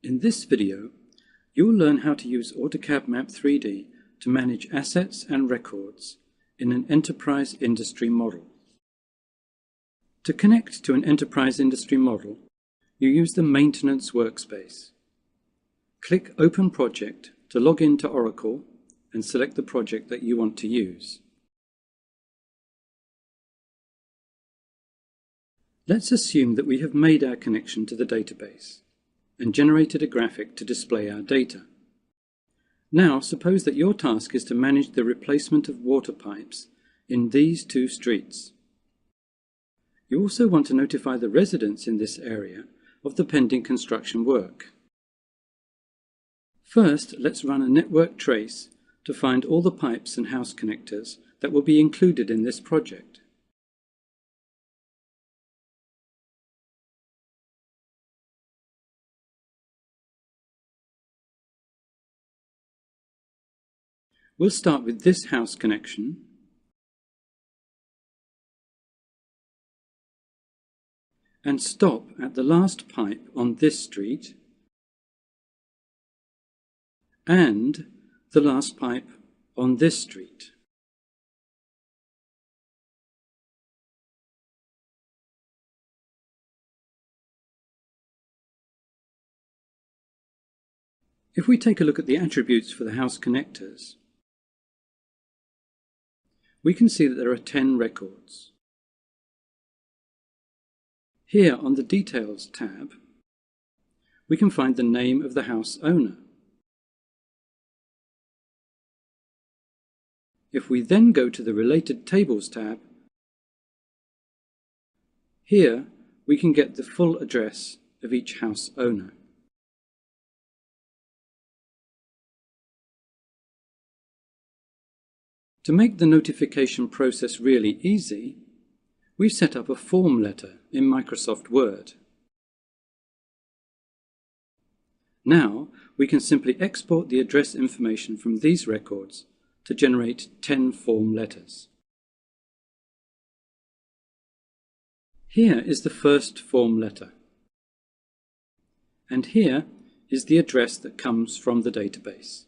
In this video, you'll learn how to use Autocad Map 3D to manage assets and records in an enterprise industry model. To connect to an enterprise industry model, you use the Maintenance workspace. Click Open Project to log into Oracle and select the project that you want to use. Let's assume that we have made our connection to the database and generated a graphic to display our data. Now, suppose that your task is to manage the replacement of water pipes in these two streets. You also want to notify the residents in this area of the pending construction work. First, let's run a network trace to find all the pipes and house connectors that will be included in this project. We'll start with this house connection and stop at the last pipe on this street and the last pipe on this street. If we take a look at the attributes for the house connectors, we can see that there are 10 records. Here on the Details tab, we can find the name of the house owner. If we then go to the Related Tables tab, here we can get the full address of each house owner. To make the notification process really easy, we've set up a form letter in Microsoft Word. Now we can simply export the address information from these records to generate 10 form letters. Here is the first form letter, and here is the address that comes from the database.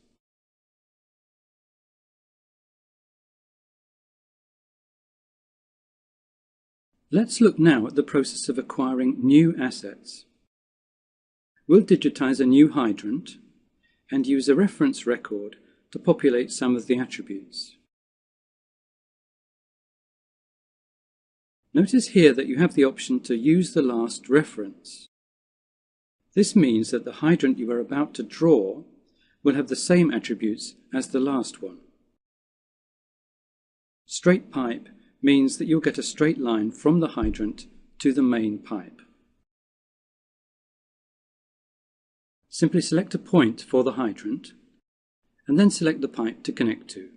Let's look now at the process of acquiring new assets. We'll digitize a new hydrant and use a reference record to populate some of the attributes. Notice here that you have the option to use the last reference. This means that the hydrant you are about to draw will have the same attributes as the last one. Straight pipe means that you'll get a straight line from the hydrant to the main pipe. Simply select a point for the hydrant and then select the pipe to connect to.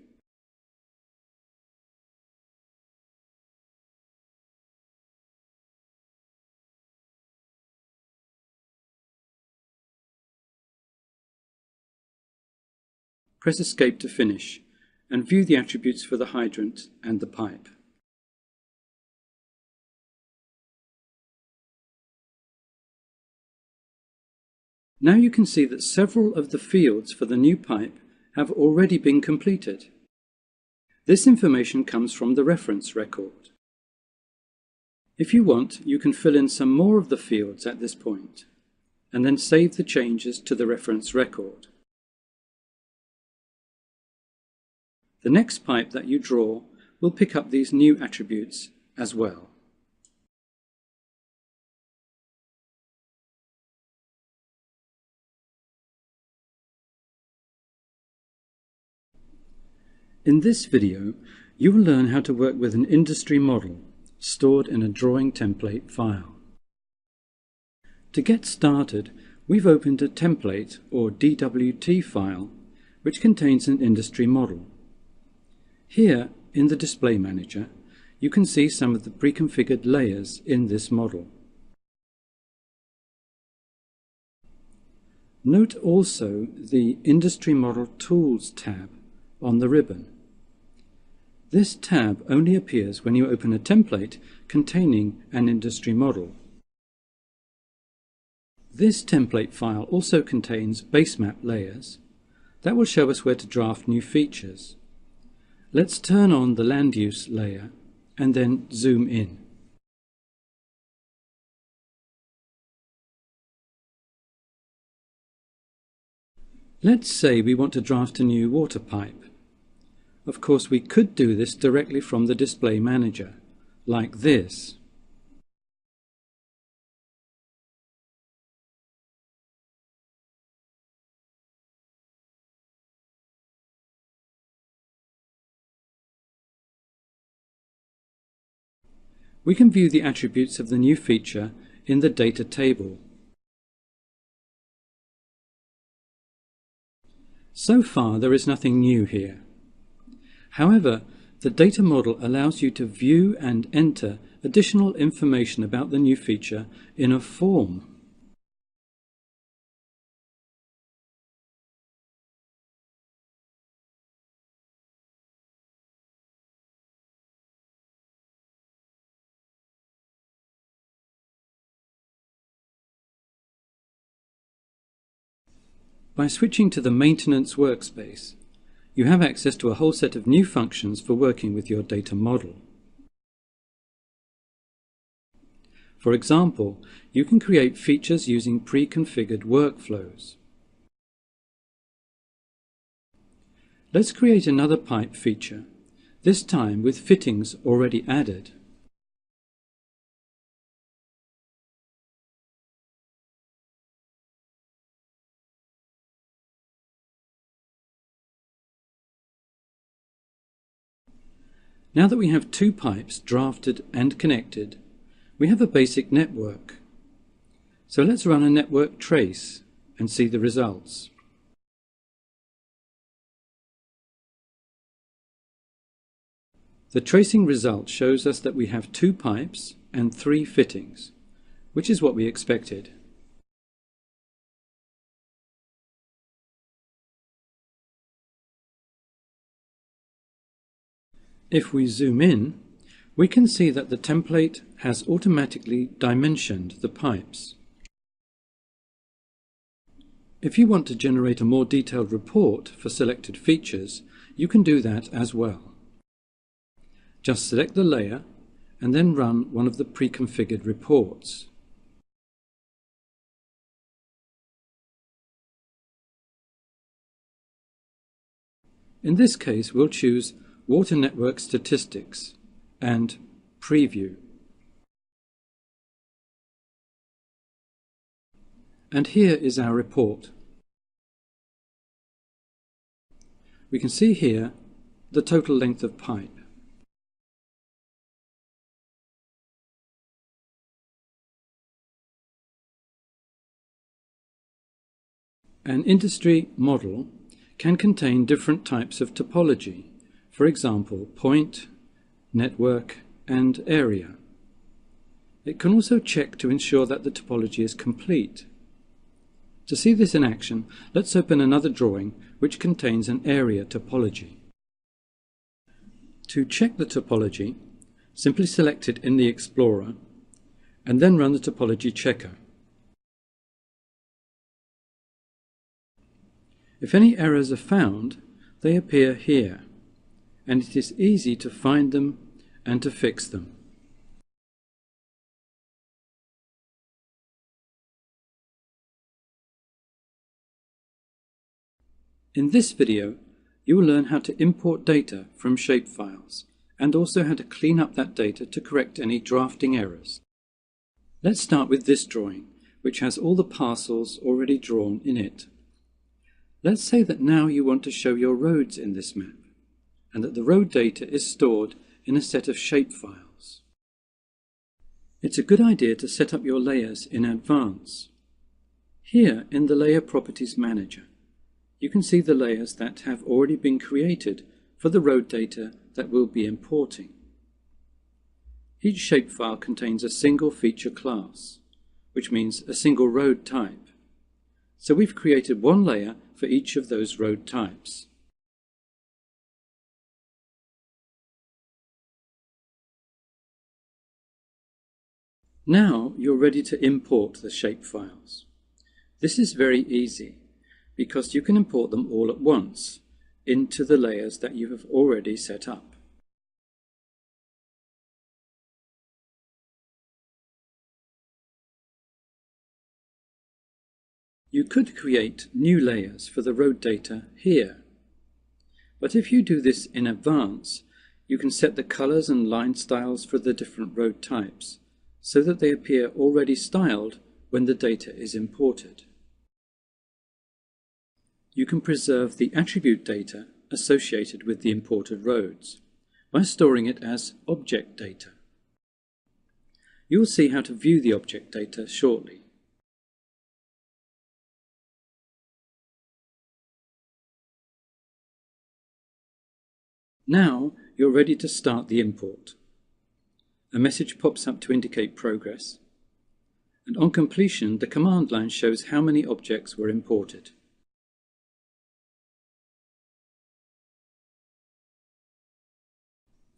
Press Escape to finish and view the attributes for the hydrant and the pipe. Now you can see that several of the fields for the new pipe have already been completed. This information comes from the reference record. If you want, you can fill in some more of the fields at this point, and then save the changes to the reference record. The next pipe that you draw will pick up these new attributes as well. In this video, you will learn how to work with an industry model stored in a drawing template file. To get started, we've opened a template or DWT file which contains an industry model. Here, in the Display Manager, you can see some of the pre-configured layers in this model. Note also the Industry Model Tools tab on the ribbon. This tab only appears when you open a template containing an industry model. This template file also contains base map layers that will show us where to draft new features. Let's turn on the land use layer and then zoom in. Let's say we want to draft a new water pipe. Of course, we could do this directly from the display manager, like this. We can view the attributes of the new feature in the data table. So far, there is nothing new here. However, the data model allows you to view and enter additional information about the new feature in a form. By switching to the Maintenance workspace, you have access to a whole set of new functions for working with your data model. For example, you can create features using pre-configured workflows. Let's create another pipe feature, this time with fittings already added. Now that we have two pipes drafted and connected, we have a basic network. So let's run a network trace and see the results. The tracing result shows us that we have two pipes and three fittings, which is what we expected. If we zoom in, we can see that the template has automatically dimensioned the pipes. If you want to generate a more detailed report for selected features, you can do that as well. Just select the layer and then run one of the pre-configured reports. In this case, we'll choose Water Network Statistics and Preview. And here is our report. We can see here the total length of pipe. An industry model can contain different types of topology, for example, point, network, and area. It can also check to ensure that the topology is complete. To see this in action, let's open another drawing which contains an area topology. To check the topology, simply select it in the Explorer and then run the topology checker. If any errors are found, they appear here, and it is easy to find them and to fix them. In this video, you will learn how to import data from shapefiles and also how to clean up that data to correct any drafting errors. Let's start with this drawing, which has all the parcels already drawn in it. Let's say that now you want to show your roads in this map, and that the road data is stored in a set of shapefiles. It's a good idea to set up your layers in advance. Here in the Layer Properties Manager, you can see the layers that have already been created for the road data that we'll be importing. Each shapefile contains a single feature class, which means a single road type. So we've created one layer for each of those road types. Now you're ready to import the shapefiles. This is very easy because you can import them all at once into the layers that you have already set up. You could create new layers for the road data here, but if you do this in advance, you can set the colors and line styles for the different road types so that they appear already styled when the data is imported. You can preserve the attribute data associated with the imported roads by storing it as object data. You will see how to view the object data shortly. Now you're ready to start the import. A message pops up to indicate progress, and on completion the command line shows how many objects were imported.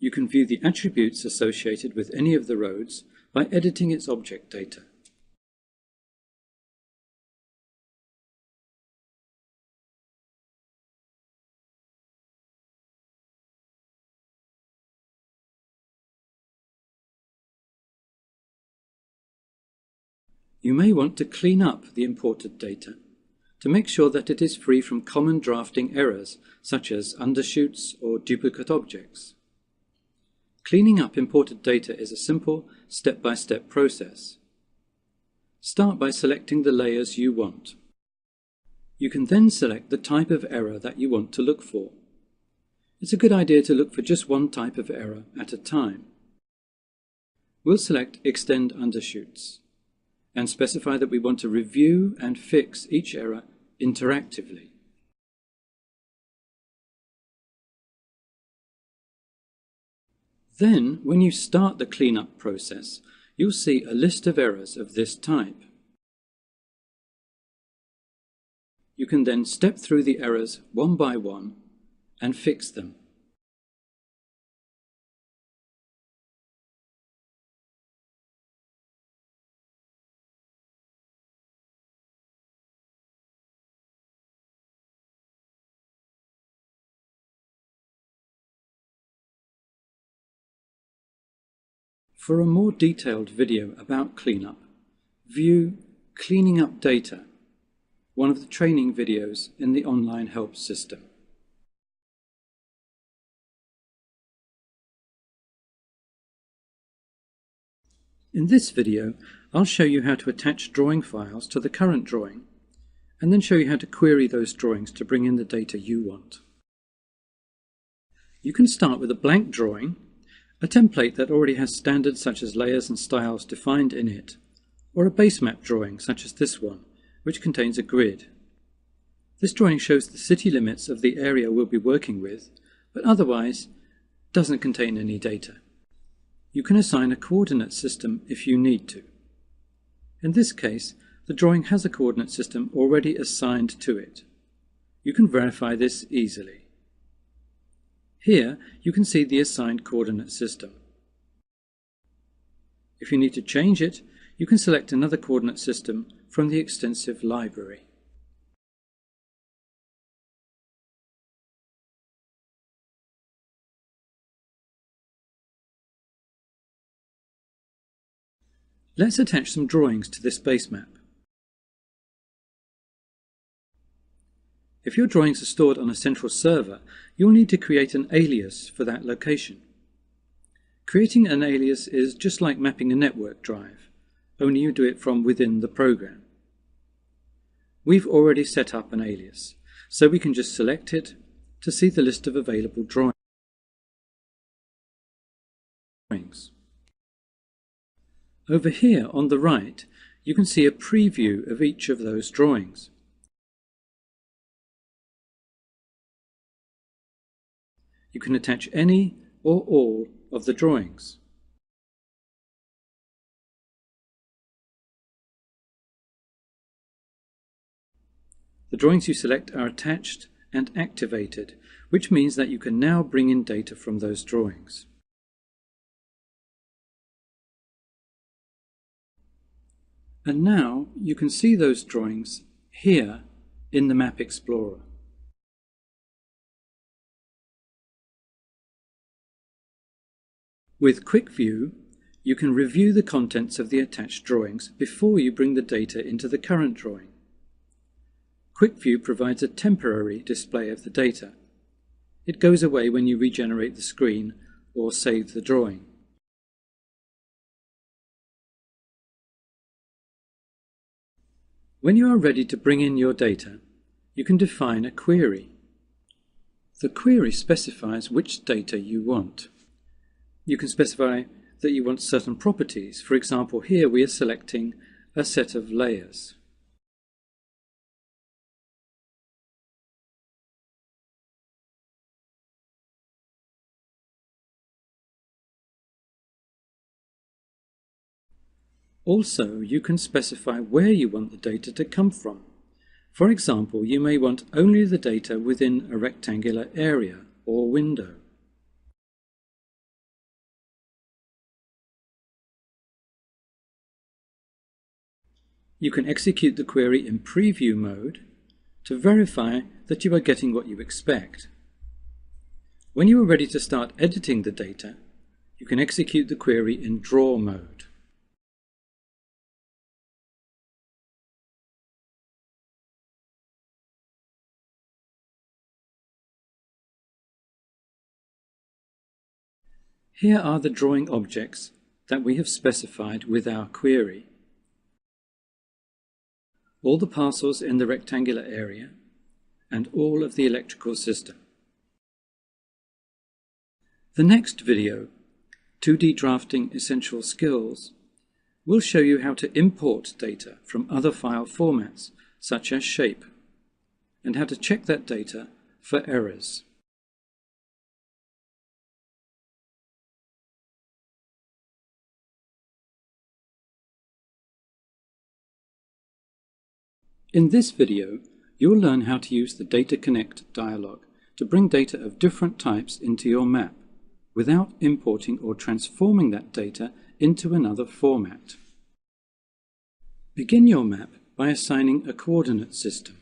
You can view the attributes associated with any of the roads by editing its object data. You may want to clean up the imported data to make sure that it is free from common drafting errors such as undershoots or duplicate objects. Cleaning up imported data is a simple step-by-step process. Start by selecting the layers you want. You can then select the type of error that you want to look for. It's a good idea to look for just one type of error at a time. We'll select Extend Undershoots and specify that we want to review and fix each error interactively. Then, when you start the cleanup process, you'll see a list of errors of this type. You can then step through the errors one by one and fix them. For a more detailed video about cleanup, view Cleaning Up Data, one of the training videos in the online help system. In this video, I'll show you how to attach drawing files to the current drawing, and then show you how to query those drawings to bring in the data you want. You can start with a blank drawing, a template that already has standards such as layers and styles defined in it, or a base map drawing such as this one, which contains a grid. This drawing shows the city limits of the area we'll be working with, but otherwise doesn't contain any data. You can assign a coordinate system if you need to. In this case, the drawing has a coordinate system already assigned to it. You can verify this easily. Here you can see the assigned coordinate system. If you need to change it, you can select another coordinate system from the extensive library. Let's attach some drawings to this base map. If your drawings are stored on a central server, you'll need to create an alias for that location. Creating an alias is just like mapping a network drive, only you do it from within the program. We've already set up an alias, so we can just select it to see the list of available drawings. Over here on the right, you can see a preview of each of those drawings. You can attach any or all of the drawings. The drawings you select are attached and activated, which means that you can now bring in data from those drawings. And now you can see those drawings here in the Map Explorer. With Quick View, you can review the contents of the attached drawings before you bring the data into the current drawing. Quick View provides a temporary display of the data. It goes away when you regenerate the screen or save the drawing. When you are ready to bring in your data, you can define a query. The query specifies which data you want. You can specify that you want certain properties. For example, here we are selecting a set of layers. Also, you can specify where you want the data to come from. For example, you may want only the data within a rectangular area or window. You can execute the query in preview mode to verify that you are getting what you expect. When you are ready to start editing the data, you can execute the query in draw mode. Here are the drawing objects that we have specified with our query. All the parcels in the rectangular area and all of the electrical system. The next video, 2D Drafting Essential Skills, will show you how to import data from other file formats such as shape and how to check that data for errors. In this video, you will learn how to use the Data Connect dialog to bring data of different types into your map without importing or transforming that data into another format. Begin your map by assigning a coordinate system.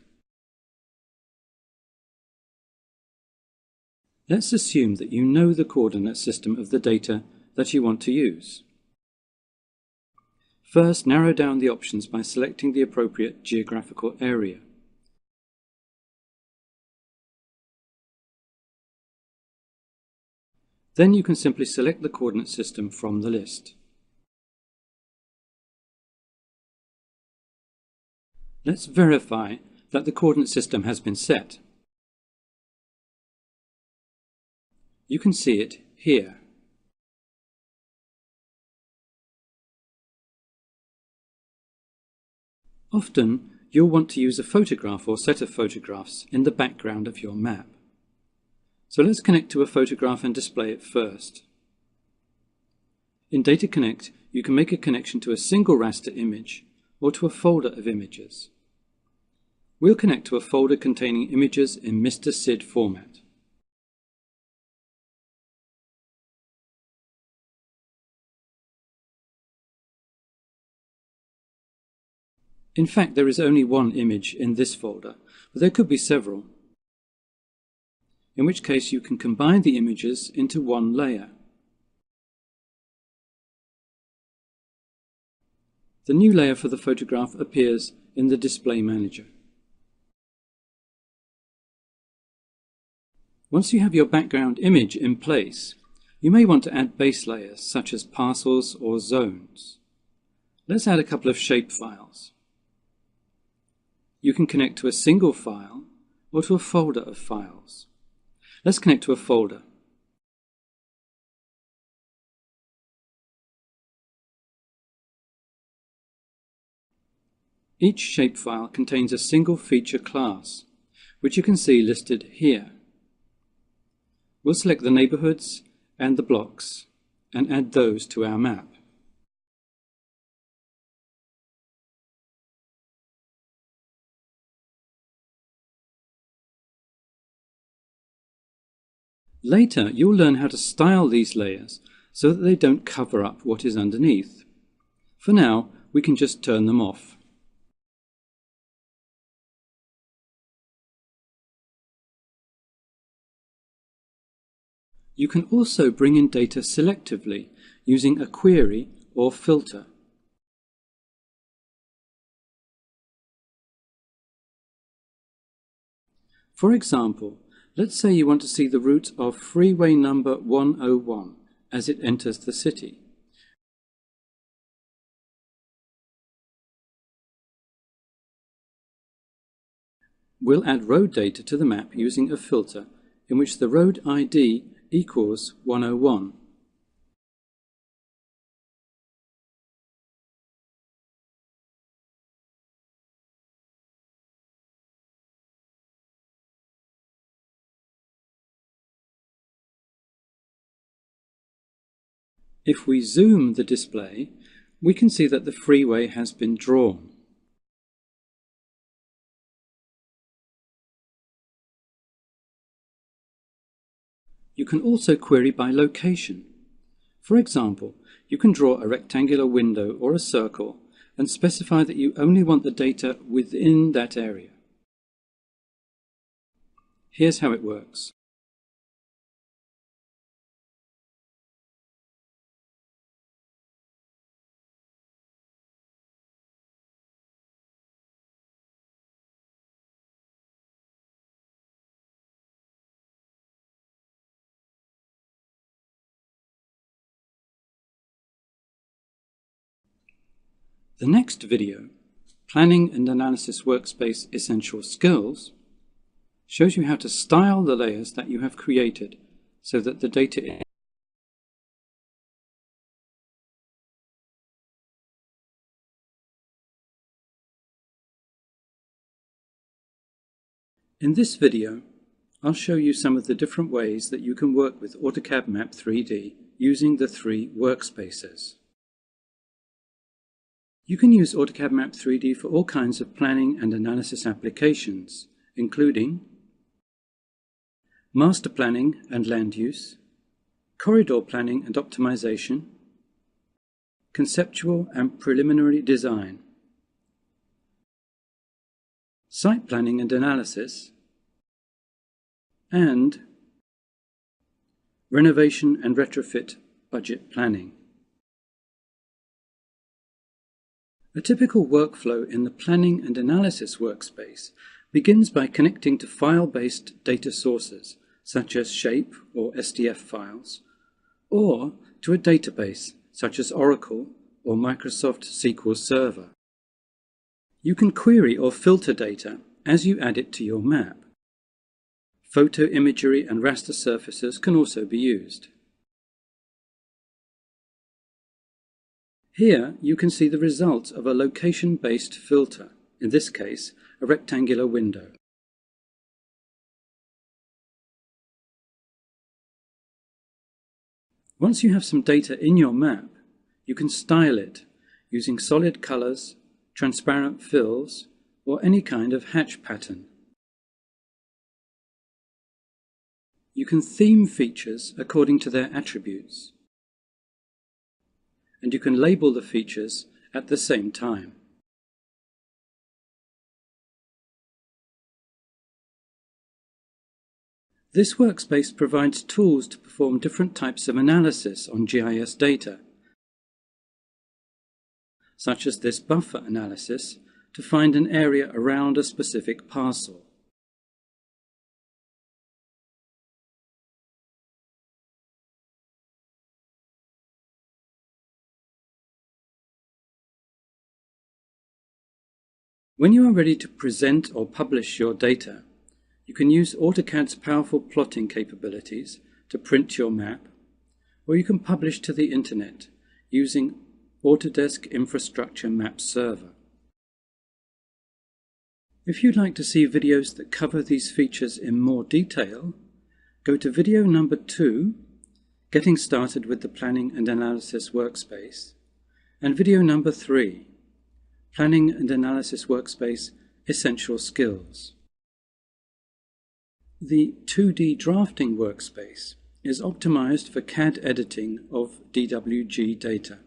Let's assume that you know the coordinate system of the data that you want to use. First, narrow down the options by selecting the appropriate geographical area. Then you can simply select the coordinate system from the list. Let's verify that the coordinate system has been set. You can see it here. Often, you'll want to use a photograph or set of photographs in the background of your map. So let's connect to a photograph and display it first. In Data Connect, you can make a connection to a single raster image or to a folder of images. We'll connect to a folder containing images in Mr. SID format. In fact, there is only one image in this folder, but there could be several, in which case you can combine the images into one layer. The new layer for the photograph appears in the Display Manager. Once you have your background image in place, you may want to add base layers such as parcels or zones. Let's add a couple of shape files. You can connect to a single file or to a folder of files. Let's connect to a folder. Each shapefile contains a single feature class, which you can see listed here. We'll select the neighborhoods and the blocks and add those to our map. Later, you'll learn how to style these layers so that they don't cover up what is underneath. For now, we can just turn them off. You can also bring in data selectively using a query or filter. For example, let's say you want to see the route of freeway number 101 as it enters the city. We'll add road data to the map using a filter in which the road ID equals 101. If we zoom the display, we can see that the freeway has been drawn. You can also query by location. For example, you can draw a rectangular window or a circle and specify that you only want the data within that area. Here's how it works. The next video, Planning and Analysis Workspace Essential Skills, shows you how to style the layers that you have created so that the data In this video, I'll show you some of the different ways that you can work with Autocad Map 3D using the three workspaces. You can use Autocad Map 3D for all kinds of planning and analysis applications, including master planning and land use, corridor planning and optimization, conceptual and preliminary design, site planning and analysis, and renovation and retrofit budget planning. A typical workflow in the Planning and Analysis workspace begins by connecting to file-based data sources, such as shape or SDF files, or to a database, such as Oracle or Microsoft SQL Server. You can query or filter data as you add it to your map. Photo imagery and raster surfaces can also be used. Here you can see the result of a location-based filter, in this case a rectangular window. Once you have some data in your map, you can style it using solid colors, transparent fills, or any kind of hatch pattern. You can theme features according to their attributes, and you can label the features at the same time. This workspace provides tools to perform different types of analysis on GIS data, such as this buffer analysis to find an area around a specific parcel. When you are ready to present or publish your data, you can use AutoCAD's powerful plotting capabilities to print your map, or you can publish to the Internet using Autodesk Infrastructure Map Server. If you'd like to see videos that cover these features in more detail, go to video number 2, Getting Started with the Planning and Analysis Workspace, and video number 3, Planning and Analysis Workspace Essential Skills. The 2D Drafting Workspace is optimized for CAD editing of DWG data.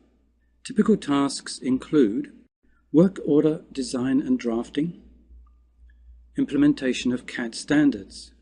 Typical tasks include work order design and drafting, implementation of CAD standards,